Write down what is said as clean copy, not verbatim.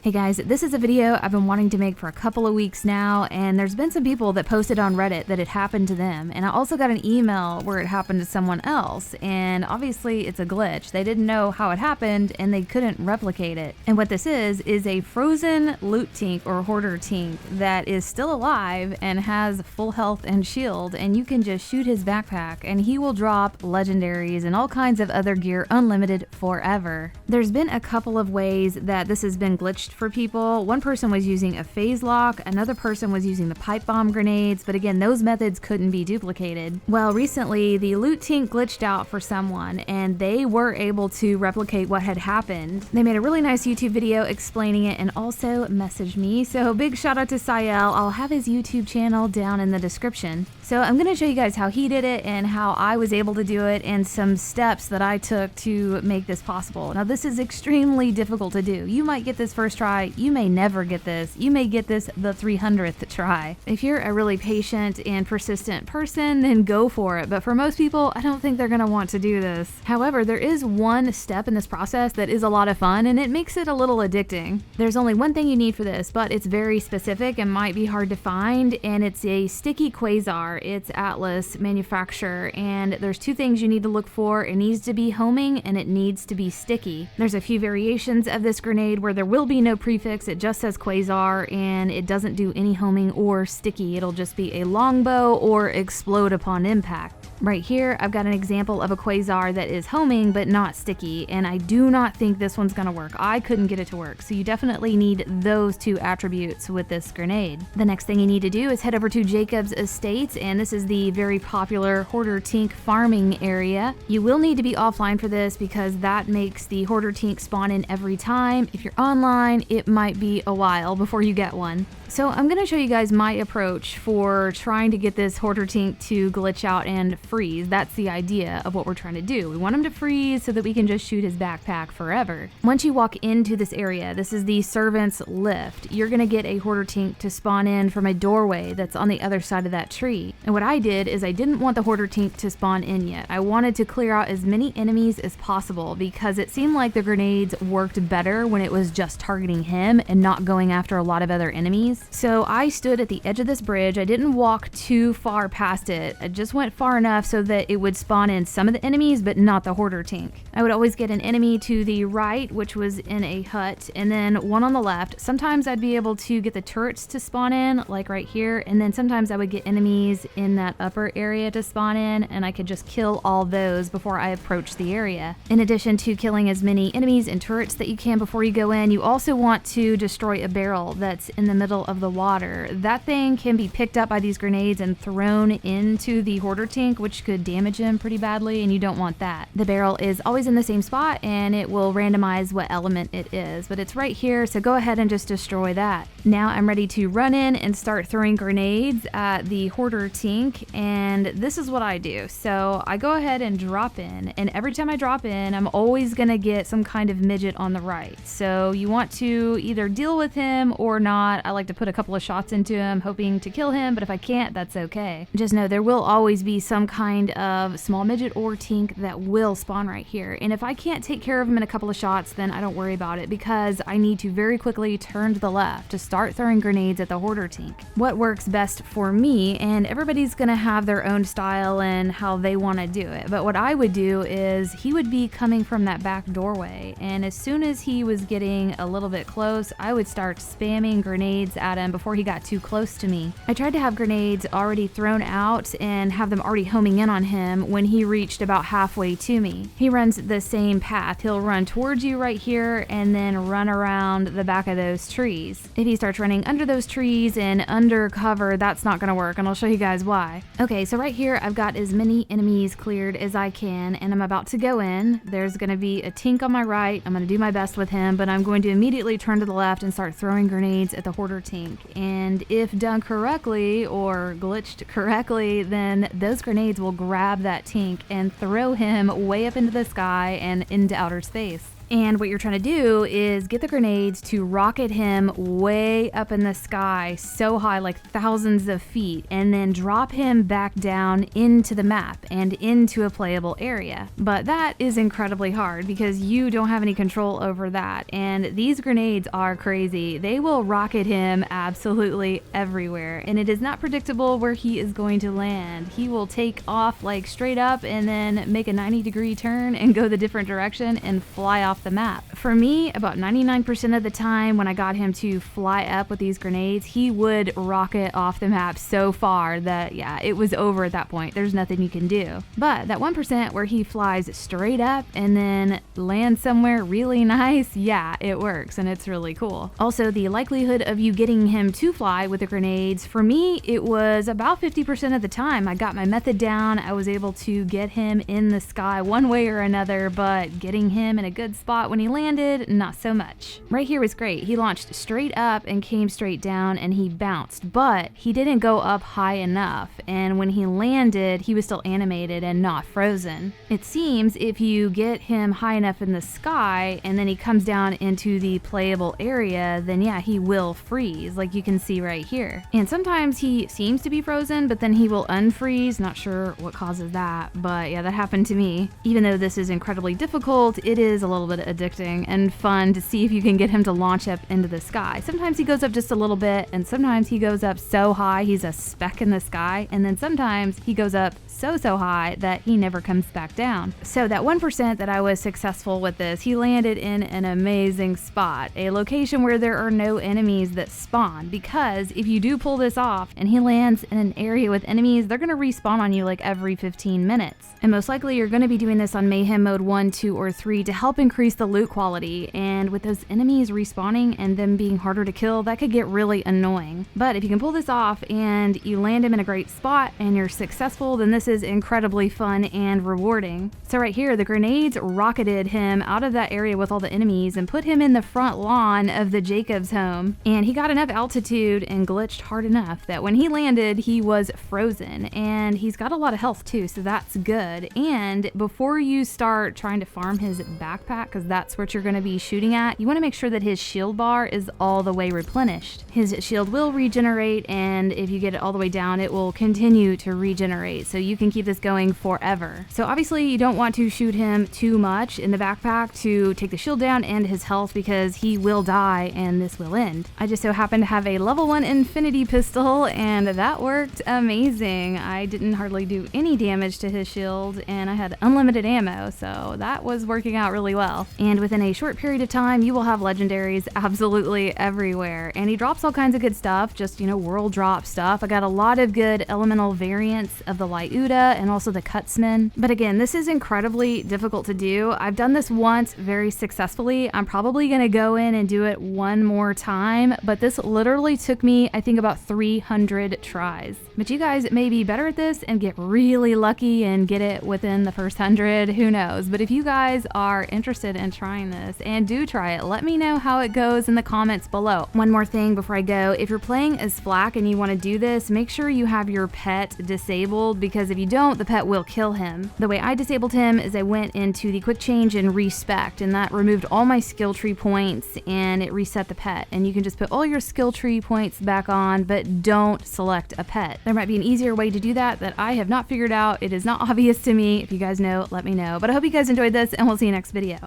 Hey guys, this is a video I've been wanting to make for a couple of weeks now, and there's been some people that posted on Reddit that it happened to them, and I also got an email where it happened to someone else, and obviously it's a glitch. They didn't know how it happened and they couldn't replicate it. And what this is a frozen loot tink or hoarder tink that is still alive and has full health and shield, and you can just shoot his backpack and he will drop legendaries and all kinds of other gear unlimited forever. There's been a couple of ways that this has been glitched for people. One person was using a phase lock, another person was using the pipe bomb grenades, but again, those methods couldn't be duplicated. Well, recently the loot tink glitched out for someone and they were able to replicate what had happened. They made a really nice YouTube video explaining it and also messaged me, so big shout out to Sayel. I'll have his YouTube channel down in the description. So I'm going to show you guys how he did it and how I was able to do it and some steps that I took to make this possible. Now this is extremely difficult to do. You might get this first try, you may never get this, you may get this the 300th try. If you're a really patient and persistent person, then go for it, but for most people I don't think they're going to want to do this. However, there is one step in this process that is a lot of fun and it makes it a little addicting. There's only one thing you need for this, but it's very specific and might be hard to find, and it's a sticky quasar. It's Atlas manufacturer, and there's two things you need to look for. It needs to be homing and it needs to be sticky. There's a few variations of this grenade where there will be no prefix, it just says quasar, and it doesn't do any homing or sticky. It'll just be a longbow or explode upon impact. Right here, I've got an example of a quasar that is homing but not sticky, and I do not think this one's gonna work. I couldn't get it to work, so you definitely need those two attributes with this grenade. The next thing you need to do is head over to Jacob's Estate, and this is the very popular hoarder tink farming area. You will need to be offline for this because that makes the hoarder tink spawn in every time. If you're online, it might be a while before you get one. So I'm going to show you guys my approach for trying to get this hoarder tink to glitch out and freeze. That's the idea of what we're trying to do. We want him to freeze so that we can just shoot his backpack forever. Once you walk into this area, this is the servant's lift. You're going to get a hoarder tink to spawn in from a doorway that's on the other side of that tree. And what I did is I didn't want the hoarder tink to spawn in yet. I wanted to clear out as many enemies as possible because it seemed like the grenades worked better when it was just targeting him and not going after a lot of other enemies. So I stood at the edge of this bridge. I didn't walk too far past it. I just went far enough so that it would spawn in some of the enemies, but not the hoarder tink. I would always get an enemy to the right, which was in a hut, and then one on the left. Sometimes I'd be able to get the turrets to spawn in, like right here, and then sometimes I would get enemies in that upper area to spawn in, and I could just kill all those before I approached the area. In addition to killing as many enemies and turrets that you can before you go in, you also want to destroy a barrel that's in the middle of the water. That thing can be picked up by these grenades and thrown into the hoarder tink, which could damage him pretty badly, and you don't want that. The barrel is always in the same spot and it will randomize what element it is, but it's right here, so go ahead and just destroy that. Now I'm ready to run in and start throwing grenades at the hoarder tink, and this is what I do. So I go ahead and drop in, and every time I drop in, I'm always gonna get some kind of midget on the right. So you want to either deal with him or not. I like to put a couple of shots into him hoping to kill him, but if I can't, that's okay. Just know there will always be some kind of small midget or tink that will spawn right here, and if I can't take care of him in a couple of shots, then I don't worry about it because I need to very quickly turn to the left to start throwing grenades at the hoarder tink. What works best for me, and everybody's gonna have their own style and how they want to do it, but what I would do is he would be coming from that back doorway, and as soon as he was getting a little bit close, I would start spamming grenades at him before he got too close to me. I tried to have grenades already thrown out and have them already homing in on him when he reached about halfway to me. He runs the same path. He'll run towards you right here and then run around the back of those trees. If he starts running under those trees and under cover, that's not gonna work, and I'll show you guys why. Okay, so right here I've got as many enemies cleared as I can, and I'm about to go in. There's gonna be a tink on my right. I'm gonna do my best with him, but I'm going to immediately turn to the left and start throwing grenades at the hoarder tink. And if done correctly or glitched correctly, then those grenades will grab that tink and throw him way up into the sky and into outer space. And what you're trying to do is get the grenades to rocket him way up in the sky, so high, like thousands of feet, and then drop him back down into the map and into a playable area. But that is incredibly hard because you don't have any control over that. And these grenades are crazy. They will rocket him absolutely everywhere, and it is not predictable where he is going to land. He will take off like straight up and then make a 90-degree turn and go the different direction and fly off the map. For me, about 99% of the time when I got him to fly up with these grenades, he would rocket off the map so far that, yeah, it was over at that point. There's nothing you can do. But that 1% where he flies straight up and then lands somewhere really nice, yeah, it works and it's really cool. Also, the likelihood of you getting him to fly with the grenades, for me, it was about 50% of the time. I got my method down. I was able to get him in the sky one way or another, but getting him in a good spot when he landed, not so much. Right here was great. He launched straight up and came straight down and he bounced, but he didn't go up high enough. And when he landed, he was still animated and not frozen. It seems if you get him high enough in the sky and then he comes down into the playable area, then yeah, he will freeze, like you can see right here. And sometimes he seems to be frozen, but then he will unfreeze. Not sure what causes that, but yeah, that happened to me. Even though this is incredibly difficult, it is a little bit addicting and fun to see if you can get him to launch up into the sky. Sometimes he goes up just a little bit, and sometimes he goes up so high he's a speck in the sky, and then sometimes he goes up so high that he never comes back down. So that 1% that I was successful with this, he landed in an amazing spot, a location where there are no enemies that spawn, because if you do pull this off and he lands in an area with enemies, they're going to respawn on you like every 15 minutes. And most likely you're going to be doing this on Mayhem mode 1, 2, or 3 to help increase the loot quality, and with those enemies respawning and them being harder to kill, that could get really annoying. But if you can pull this off and you land him in a great spot and you're successful, then this is incredibly fun and rewarding. So right here, the grenades rocketed him out of that area with all the enemies and put him in the front lawn of the Jacobs home. And he got enough altitude and glitched hard enough that when he landed, he was frozen. And he's got a lot of health too, so that's good. And before you start trying to farm his backpack, because that's what you're going to be shooting at, you want to make sure that his shield bar is all the way replenished. His shield will regenerate, and if you get it all the way down, it will continue to regenerate. So you can keep this going forever. So obviously you don't want to shoot him too much in the backpack to take the shield down and his health, because he will die and this will end. I just so happen to have a level 1 infinity pistol, and that worked amazing. I didn't hardly do any damage to his shield, and I had unlimited ammo, so that was working out really well. And within a short period of time, you will have legendaries absolutely everywhere. And he drops all kinds of good stuff, just, you know, world drop stuff. I got a lot of good elemental variants of the Lyuda and also the Cutsman. But again, this is incredibly difficult to do. I've done this once very successfully. I'm probably going to go in and do it one more time, but this literally took me, I think, about 300 tries. But you guys may be better at this and get really lucky and get it within the first 100, who knows. But if you guys are interested in trying this and do try it, let me know how it goes in the comments below. One more thing before I go, if you're playing as Flak and you want to do this, make sure you have your pet disabled, because if you don't, the pet will kill him. The way I disabled him is I went into the quick change and respect, and that removed all my skill tree points and it reset the pet. And you can just put all your skill tree points back on, but don't select a pet. There might be an easier way to do that I have not figured out. It is not obvious to me. If you guys know, let me know. But I hope you guys enjoyed this, and we'll see you next video.